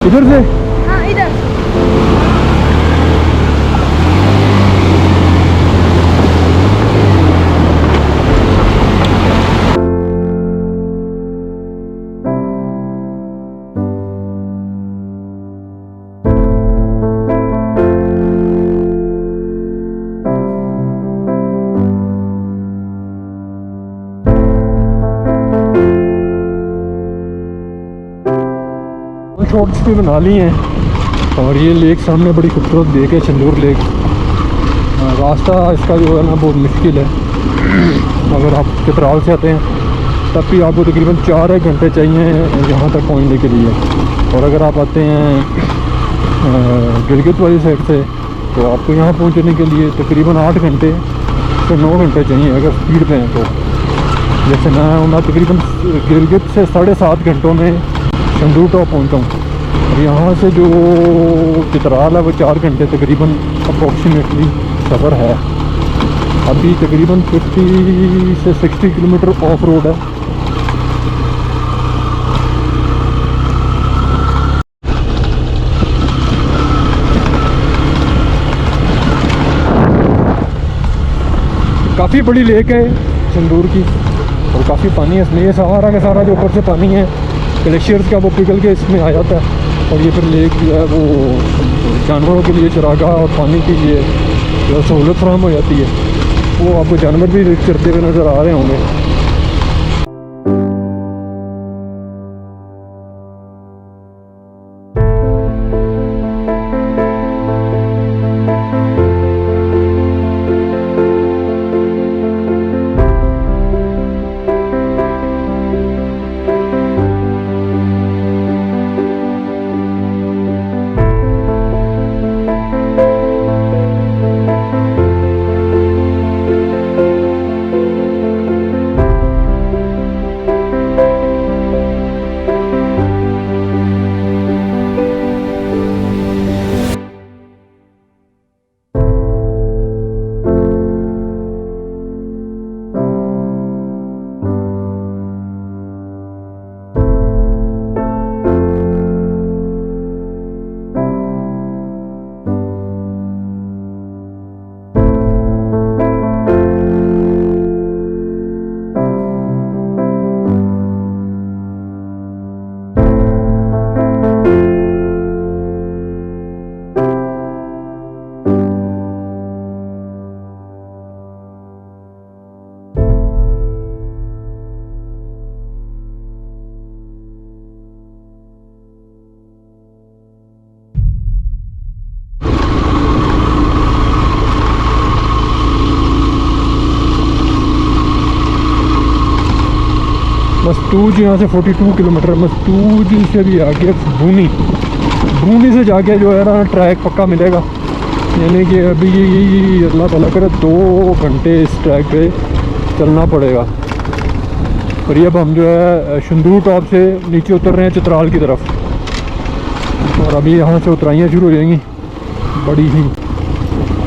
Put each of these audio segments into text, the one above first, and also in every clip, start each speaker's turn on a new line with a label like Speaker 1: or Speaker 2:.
Speaker 1: इधर से
Speaker 2: हाँ इधर।
Speaker 1: शॉर्ट्स भी बना ली हैं और ये लेक सामने बड़ी खूबसूरत लेक है, चंदूर लेक। रास्ता इसका जो है ना बहुत मुश्किल है। अगर आप चित्राल से आते हैं तब भी आपको तकरीबन 4 घंटे चाहिए यहाँ तक पहुँचने के लिए, और अगर आप आते हैं गिलगित वाली साइड से तो आपको यहाँ पहुँचने के लिए तकरीबन 8 घंटे से 9 घंटे चाहिए अगर स्पीड पे हैं तो। जैसे मैं तकरीबन गिलगित से 7.5 घंटों में चंदूर टॉप पहुँचा हूँ, और यहाँ से जो चित्राल है वो 4 घंटे तकरीबन अप्रोक्सीमेटली सफ़र है। अभी तकरीबन 50 से 60 किलोमीटर ऑफ रोड है। काफ़ी बड़ी लेक है चंदूर की और काफ़ी पानी है इसमें। ये सारा का सारा जो ऊपर से पानी है ग्लेशियर्स का वो पिघल के इसमें आ जाता है, और ये फिर लेक जो है वो जानवरों के लिए चरागाह और पानी के लिए जो सहूलत फराहम हो जाती है। वो आपको जानवर भी चरते हुए नज़र आ रहे होंगे। मस्तूज यहाँ से 42 किलोमीटर, मस्तूज से भी आगे बूनी से जाके जो है ना ट्रैक पक्का मिलेगा। यानी कि अभी अल्लाह ताला करे 2 घंटे इस ट्रैक पे चलना पड़ेगा। और ये अब हम जो है चंदूर टॉप से नीचे उतर रहे हैं चित्राल की तरफ, और अभी यहाँ से उतराइयाँ शुरू हो जाएंगी, बड़ी ही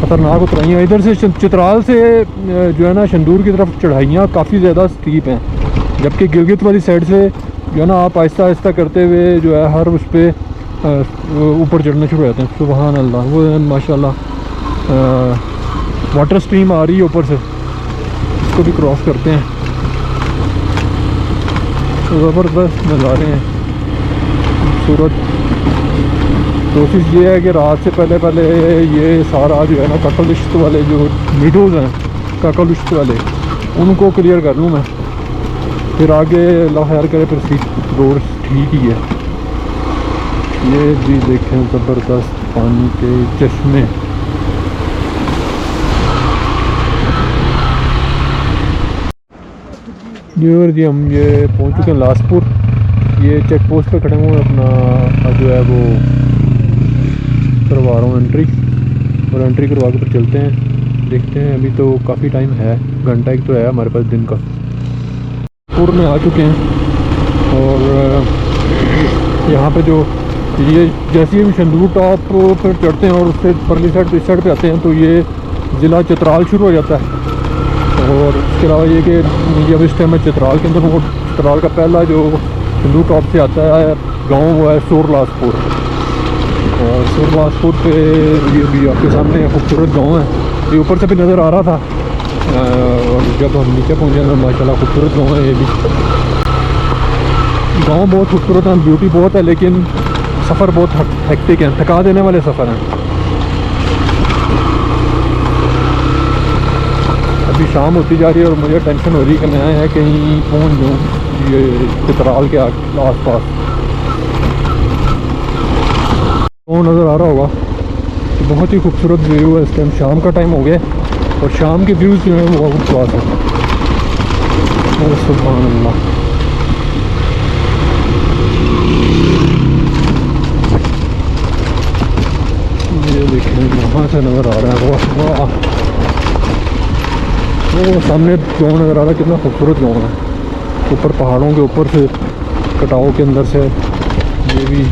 Speaker 1: ख़तरनाक उतराइयाँ। इधर से चित्राल से जो है ना चंदूर की तरफ चढ़ाइयाँ काफ़ी ज़्यादा स्टीप हैं, जबकि गिलगित वाली साइड से जो है ना आप आहिस्ता आहिस्ता करते हुए जो है हर उस पर ऊपर चढ़ना शुरू हो जाते हैं। सुबहान अल्लाह, वो माशाल्लाह वाटर स्ट्रीम आ रही है ऊपर से, इसको भी क्रॉस करते हैं। ज़बरदस्त नज़ारे हैं, खूबसूरत। कोशिश ये है कि रात से पहले ये सारा जो है ना काकलिश्त वाले जो मीडोज़ हैं काकलिश्त वाले उनको क्लियर कर लूँ मैं, फिर आगे अल्लाह खैर करे फिर सीट रोड ठीक ही है। ये भी देखें ज़बरदस्त पानी के चश्मे। जी हम ये पहुंच चुके हैं लासपुर। ये चेक पोस्ट पे खड़े हुए अपना जो है वो करवा रहा हूँ एंट्री, और एंट्री करवा के फिर चलते हैं, देखते हैं। अभी तो काफ़ी टाइम है, घंटा एक तो है हमारे पास दिन का। पुर में आ चुके हैं, और यहाँ पे जो ये जैसे ही हम चंदूर टॉप पर चढ़ते हैं और उससे परली साइड इस साइड पे आते हैं तो ये ज़िला चित्राल शुरू हो जाता है। और इसके अलावा ये कि जब इस टाइम में चित्राल के अंदर वो चित्राल का पहला जो चंदूर टॉप से आता है गांव वो है सोरलासपुर। और सुरबाजपुर पे ये भी आपके सामने खूबसूरत गांव है, ये ऊपर से भी नज़र आ रहा था। और जब हम नीचे पहुँचे तो माशाल्लाह खूबसूरत गांव है ये भी। गांव बहुत खूबसूरत है, ब्यूटी बहुत है, लेकिन सफ़र बहुत हेक्टिक है, थका देने वाले सफ़र हैं। अभी शाम होती जा रही है और मुझे टेंशन हो रही है कि मैं है कहीं पहुंच जाऊँ ये चित्राल के आस पास। तो नज़र आ रहा होगा तो बहुत ही खूबसूरत व्यू है। इस टाइम शाम का टाइम हो गया और शाम के व्यूज़ जो हैं वो बहुत खास है। सुभान अल्लाह। ये देखें यहाँ से नज़र आ रहा है, वाह वाह, वो सामने गाँव नज़र आ रहा है, कितना खूबसूरत गाँव है। ऊपर पहाड़ों के ऊपर से कटाव के अंदर से ये भी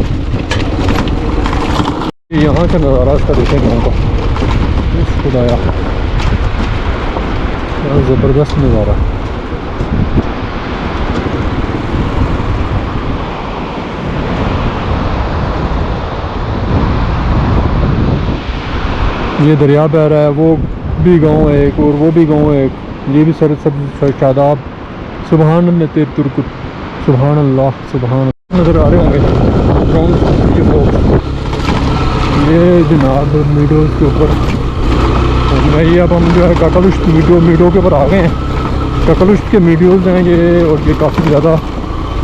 Speaker 1: यहाँ से नज़ारा इसका देखें गाँव का, खुदाया ज़बरदस्त नज़ारा। ये दरिया बह रहा है, वो भी गांव है एक और वो भी गांव है एक, ये भी सर सब शादाब। सुबहान अल्लाह तेर तुरकुत, सुबहान अल्लाह सुबहान। नज़र आ रहे होंगे गाँव के लोग, ये जनाब मीडोज़ के ऊपर मैं ये अब हम जो है काकालुश्त मीडो के ऊपर आ गए हैं। काकालुश्त के मीडियोज़ हैं ये, और ये काफ़ी ज़्यादा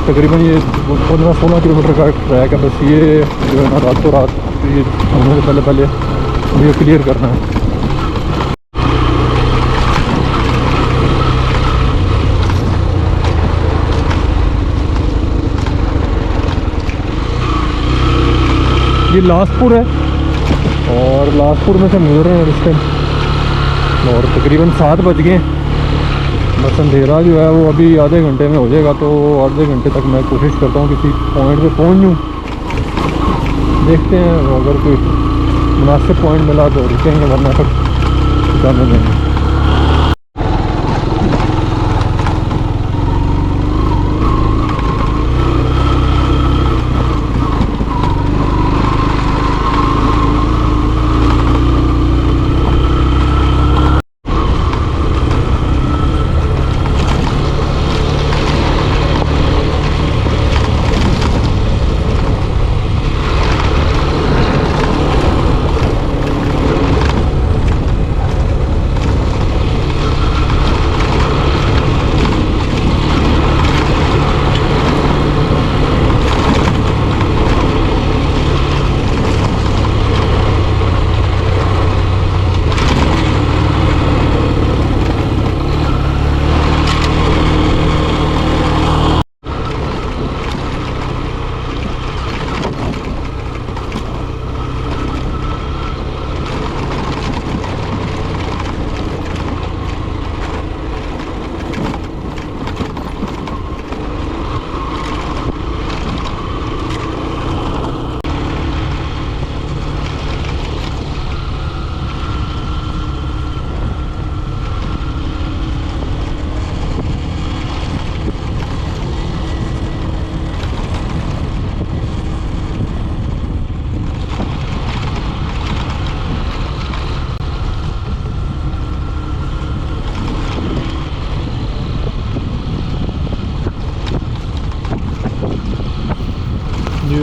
Speaker 1: तकरीबन ये 15-16 किलोमीटर का ट्रैक है। बस ये जो है ना रातों रात ये होने से पहले ये क्लियर करना है। ये लासपुर है और लासपुर में से हम गुजर रहे हैं इस टाइम और तकरीबन 7 बज गए। बस अंधेरा जो है वो अभी आधे घंटे में हो जाएगा, तो आधे घंटे तक मैं कोशिश करता हूँ किसी पॉइंट पे पहुँच जाऊँ। देखते हैं अगर कोई मुनासिब पॉइंट मिला तो रुकेंगे, वरना फिर जाने देंगे।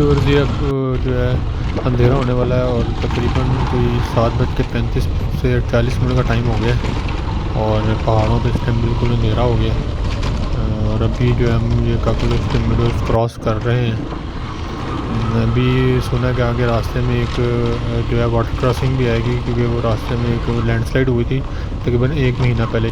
Speaker 1: और ये अब जो है अंधेरा होने वाला है और तकरीबन कोई 7:35 से 40 मिनट का टाइम हो गया और पहाड़ों पे इस टाइम बिल्कुल अंधेरा हो गया। और अभी जो है हम ये काकालुश्त मीडोज़ क्रॉस कर रहे हैं। अभी सुना कि आगे रास्ते में एक जो है वाटर क्रॉसिंग भी आएगी, क्योंकि वो रास्ते में एक लैंडस्लाइड हुई थी तकरीबन 1 महीना पहले।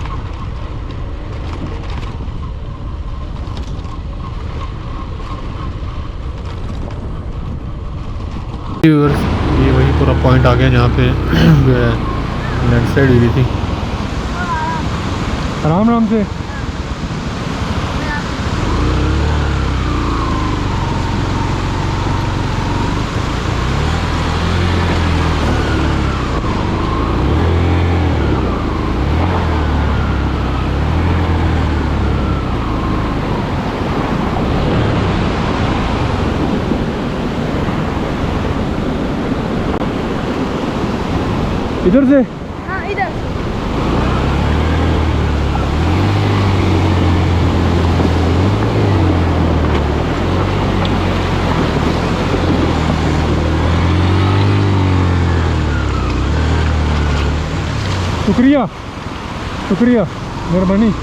Speaker 1: ये वही पूरा पॉइंट आ गया जहाँ पे जो है लैंडस्लाइड हुई थी। आराम आराम से। इधर से
Speaker 2: हाँ इधर
Speaker 1: शुक्रिया शुक्रिया मेहरबानी।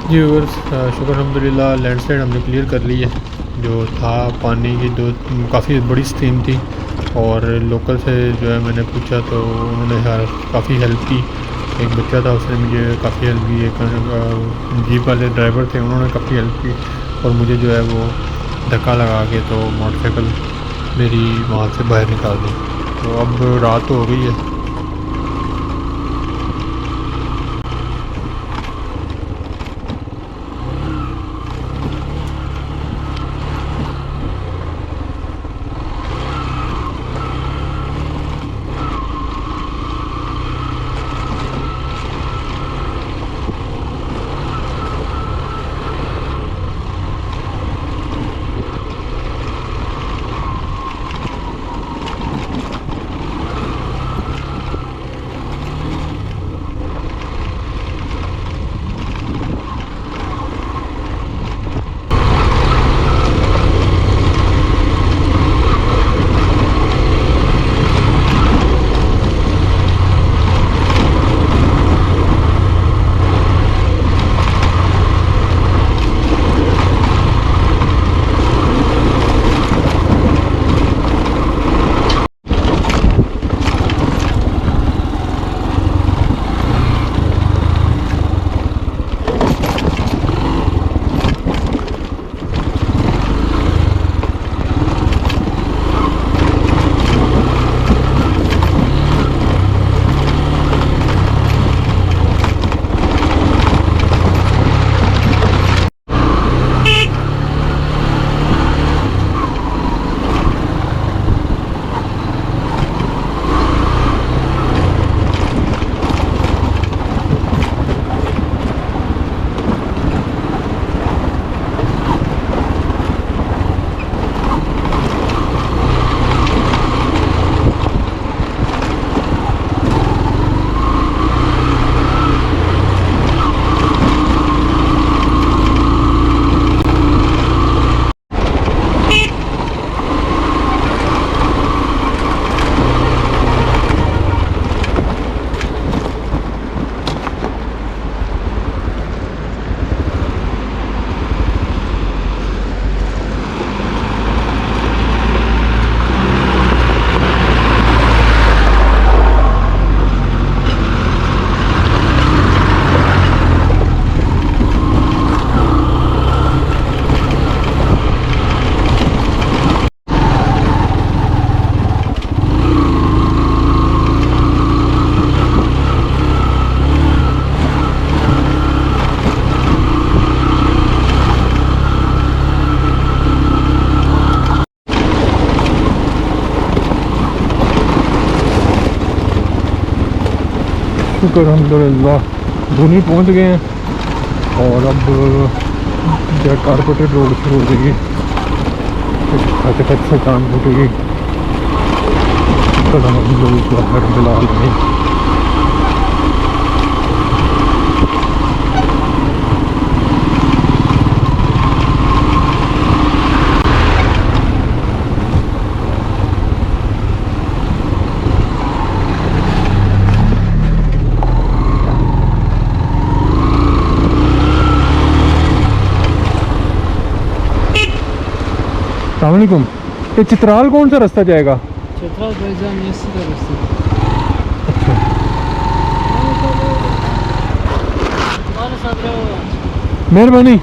Speaker 1: जी व्यूअर्स, शुक्र अल्हम्दुलिल्लाह लैंडस्लाइड हमने क्लियर कर ली है। जो था पानी की दो काफ़ी बड़ी स्ट्रीम थी और लोकल से जो है मैंने पूछा तो उन्होंने काफ़ी हेल्प की। एक बच्चा था उसने मुझे काफ़ी हेल्प की, एक जीप वाले ड्राइवर थे उन्होंने काफ़ी हेल्प की और मुझे जो है वो धक्का लगा के तो मोटरसाइकिल मेरी वहाँ से बाहर निकाल दी। तो अब रात हो गई है। शुक्र अल्हम्दुलिल्लाह धुनी पहुँच गए हैं और अब जो कारपेटेड रोड शुरू हो जाएगी, खच से कान फूटेगी। बिलाल नहीं अस्सलाम वालेकुम। ये चित्राल कौन सा रास्ता जाएगा?
Speaker 2: चित्राल बैजान ये सीधा रास्ता।
Speaker 1: अच्छा, मेहरबानी।